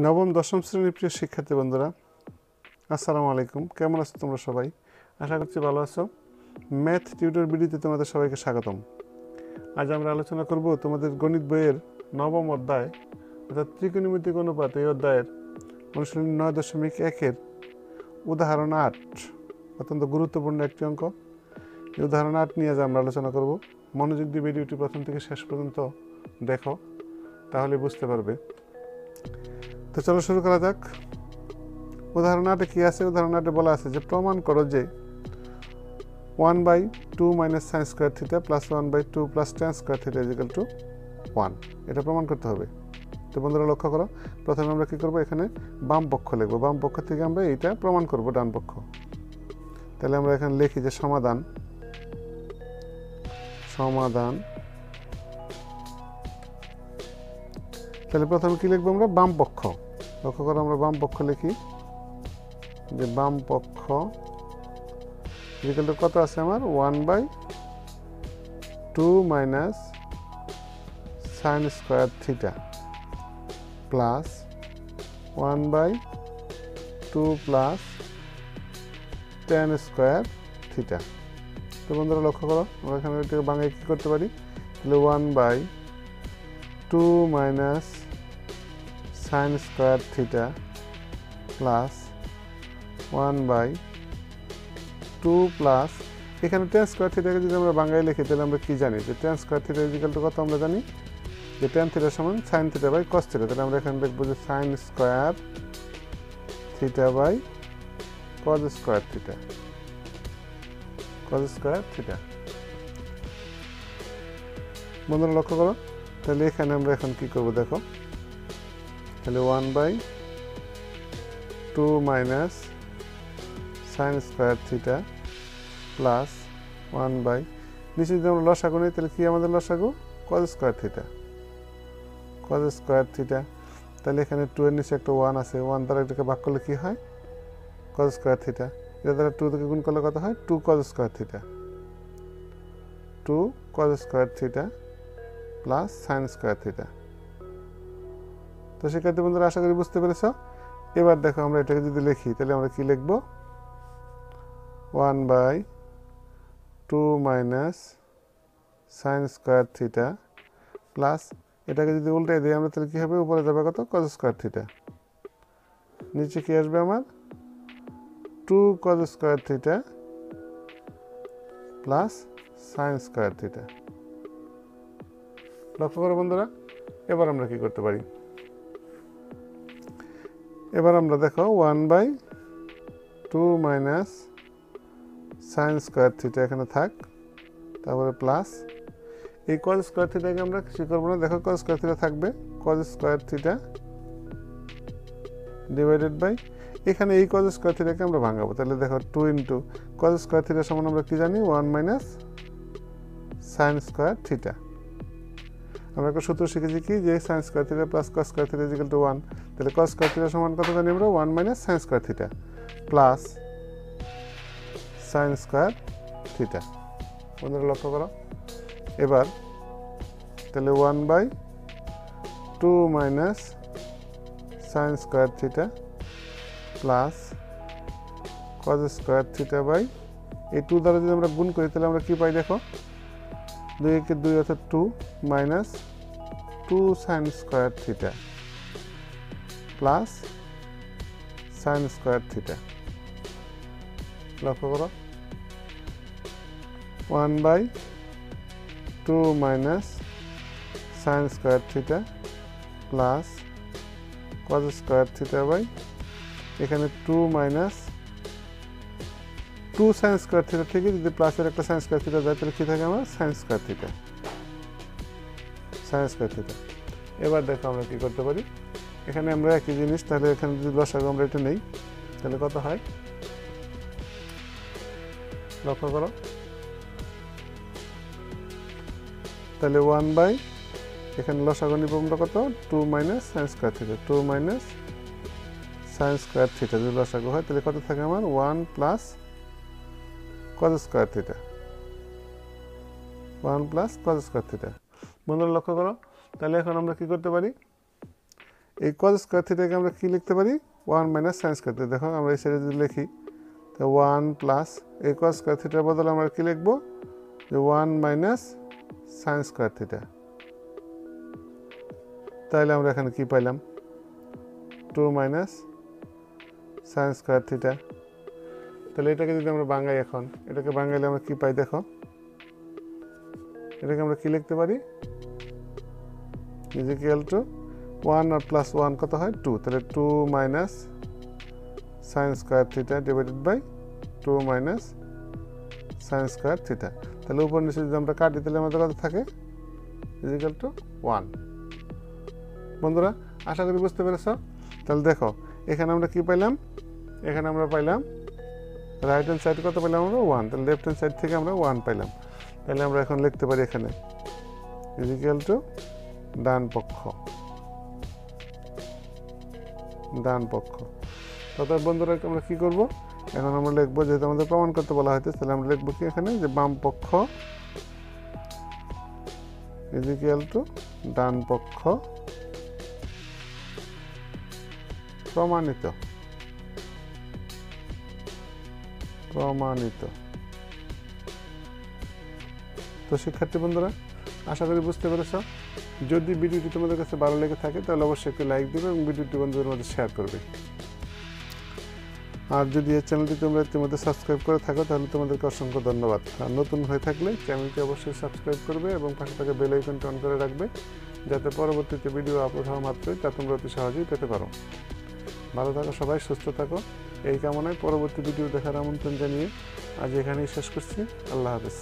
নবম দশম শ্রেণীর প্রিয় শিক্ষার্থী বন্ধুরা, আসসালামু আলাইকুম। কেমন আছো তোমরা সবাই? আশা করছি ভালো আছো। ম্যাথ টিউটর ভিডিওতে তোমাদের সবাইকে স্বাগতম। আজ আমরা আলোচনা করব তোমাদের গণিত বইয়ের নবম অধ্যায় অর্থাৎ ত্রিকোণমিতিক অনুপাত এই অধ্যায়ের অনুশীলনী 9.1-এর উদাহরণ 8। অত্যন্ত গুরুত্বপূর্ণ একটি অঙ্ক। এই উদাহরণ 8 নিয়ে আজ আমরা আলোচনা করব। মনোযোগ দিয়ে ভিডিওটি প্রথম থেকে শেষ পর্যন্ত দেখো, তাহলে বুঝতে পারবে। তো চলো শুরু করা যাক। উদাহরণ 8-এ কি আছে? উদাহরণ 8-এ বলা আছে যে প্রমাণ করো যে 1/2 minus sine square theta plus 1/2 plus tan square theta is equal to 1। এটা প্রমাণ করতে হবে। তো বন্ধুরা লক্ষ্য করো, প্রথমে আমরা কী করবো, এখানে বাম পক্ষ লিখবো। বাম পক্ষ থেকে আমরা এইটা প্রমাণ করব ডান পক্ষ। তাহলে আমরা এখানে লিখি যে সমাধান তাহলে প্রথমে কি লিখবো আমরা? বাম পক্ষ। লক্ষ্য করো, আমরা বাম পক্ষ লিখি যে বাম পক্ষ ইকুয়াল টু কত আছে আমার? 1/2 minus sine square theta plus 1/2 plus tan square theta. তো বন্ধুরা লক্ষ্য করো, আমরা এখানে এটাকে বাংলায় কী করতে পারি? তাহলে 1/2 minus sine square theta plus 1/2 plus এখানে ট্যান স্কোয়ার থিটাকে যদি আমরা বাংলায় লিখি তাহলে আমরা কি জানি যে tan square theta equal to কত? আমরা জানি যে ট্যান থিটা সমান sine theta by cos theta. তাহলে আমরা এখানে দেখবো যে sine square theta by cos square theta. বন্ধুরা লক্ষ্য করো, তাহলে এখানে আমরা এখন কি করব দেখো। তাহলে 1/2 minus sine square theta plus 1/, নিচে যদি আমরা লসাগু নিই তাহলে কি আমাদের লসাগু? Cause square theta. তাহলে এখানে 2 এর নিচে একটা 1 আছে, 1 দ্বারা এটাকে ভাগ করলে কি হয়? Cause square theta. এটা দ্বারা 2 থেকে গুণ করলে কত হয়? 2 cause square theta plus sine square theta. তো শিক্ষার্থী বন্ধুরা আশা করি বুঝতে পেরেছ। এবার দেখো, আমরা এটাকে যদি লিখি তাহলে আমরা কি লিখব? 1/2 minus sine square theta plus এটাকে যদি উল্টে দিই আমরা তাহলে কী হবে? উপরে যাবে কত? Cause square theta. নিচে কি আসবে আমার? 2 cause square theta plus sine square theta. লক্ষ্য করো বন্ধুরা, এবার আমরা কি করতে পারি? এবার আমরা দেখো 1/2 মাইনাস সাইন স্কোয়ার থিটা এখানে থাক, তারপরে প্লাস এই কজ স্কোয়ার থিটাকে আমরা কিছু করবো না। দেখো কজ স্কোয়ার থিটা থাকবে, cos square theta divided by এখানে এই কজ স্কোয়ার থিটাকে আমরা ভাঙাবো। তাহলে দেখো 2 ইন্টু কজ স্কোয়ার থিটা সমান আমরা কি জানি? 1 মাইনাস সাইন স্কোয়ার থিটা। আমরা একটা সূত্র শিখেছি কি, যে sine square theta plus cos square theta equal to 1। তাহলে কস স্কোয়ার থিটা সমান কত জানি আমরা? 1 minus sine square theta plus sine square theta. বন্ধুরা লক্ষ্য করো, এবার তাহলে 1/2 minus sine square theta plus cos square theta by এই 2 দ্বারা যদি আমরা গুণ করি তাহলে আমরা কি পাই? দেখো 2 একে 2 অর্থাৎ 2 minus 2 sine square theta plus sine square theta. লক্ষ্য করো, 1/2 minus sine square theta plus cos square theta by এখানে 2 মাইনাস 2 সাইন স্কোয়ার থিটা থেকে যদি প্লাসের একটা সাইন স্কোয়ার থিটা যায় তাহলে কী থাকে আমার? Sign square theta. এবার দেখো আমরা কী করতে পারি, এখানে আমরা একই জিনিস, তাহলে এখানে যদি লসাগু আমরা এটা নেই তাহলে কত হয়? লক্ষ্য করো, তাহলে 1/, এখানে লসাগু নিব আমরা কত? 2 minus sine square theta. 2 minus sine square theta যদি লসাগু হয় তাহলে কত থাকে আমার? 1 প্লাস কজ স্কোয়ার থিটা। বন্ধুরা লক্ষ্য করো, তাহলে এখন আমরা কি করতে পারি? এই cos স্কয়ার থিটাকে আমরা কি লিখতে পারি 1 মাইনাস sin স্কয়ার থিটা। দেখো আমরা এই সাইডে যদি লিখি তো 1 প্লাস এই cos স্কয়ার থিটার বদলে আমরা কি লিখব যে 1 মাইনাস sin স্কয়ার থিটা। তাহলে আমরা এখানে কি পাইলাম 2 মাইনাস sin স্কয়ার থিটা। তাহলে এটাকে যদি আমরা ভাঙাই, এখন এটাকে ভাঙাইলে আমরা কি পাই দেখো, এটাকে আমরা কি লিখতে পারি ইজ ইকুয়াল টু 1 আর প্লাস 1 কত হয় 2। তাহলে 2 minus sin square theta divided by 2 minus sin square theta. তাহলে উপর নিচে যদি আমরা কাটি তাহলে আমাদের কত থাকে ইজ ইকুয়াল টু 1। বন্ধুরা আশা করি বুঝতে পেরেছো। তাহলে দেখো এখানে আমরা কি পাইলাম, এখানে আমরা পাইলাম রাইট হ্যান্ড সাইড কত পাইলাম আমরা 1, তাহলে লেফট হ্যান্ড সাইড থেকে আমরা 1 পাইলাম। তাহলে আমরা এখন লিখতে পারি এখানে ইজ ইকুয়াল টু ডান পক্ষ, ডান পক্ষ। অর্থাৎ বন্ধুরা আমরা কি করব, এখন আমরা লিখবো যেহেতু আমাদের প্রমাণ করতে বলা হয়েছে, তাহলে আমরা লিখবো কি এখানে যে বাম পক্ষ ইজ ইকুয়াল টু ডান পক্ষ প্রমাণিত, প্রমাণিত। তো শিক্ষার্থী বন্ধুরা আশা করি বুঝতে পেরেছো। যদি ভিডিওটি তোমাদের কাছে ভালো লেগে থাকে তাহলে অবশ্যই একটি লাইক দিবে এবং ভিডিওটি বন্ধুদের মধ্যে শেয়ার করবে। আর যদি এই চ্যানেলটি তোমরা ইতিমধ্যে সাবস্ক্রাইব করে থাকো তাহলে তোমাদেরকে অসংখ্য ধন্যবাদ। আর নতুন হয়ে থাকলে চ্যানেলটি অবশ্যই সাবস্ক্রাইব করবে এবং পাশে থাকা বেল আইকনটি অন করে রাখবে, যাতে পরবর্তীতে ভিডিও আপলোড হওয়া মাত্রই তা তোমরা অতি সহজেই পেতে পারো। ভালো থাকো সবাই, সুস্থ থাকো, এই কামনায় পরবর্তী ভিডিও দেখার আমন্ত্রণ জানিয়ে আজ এখানেই শেষ করছি। আল্লাহ হাফেজ।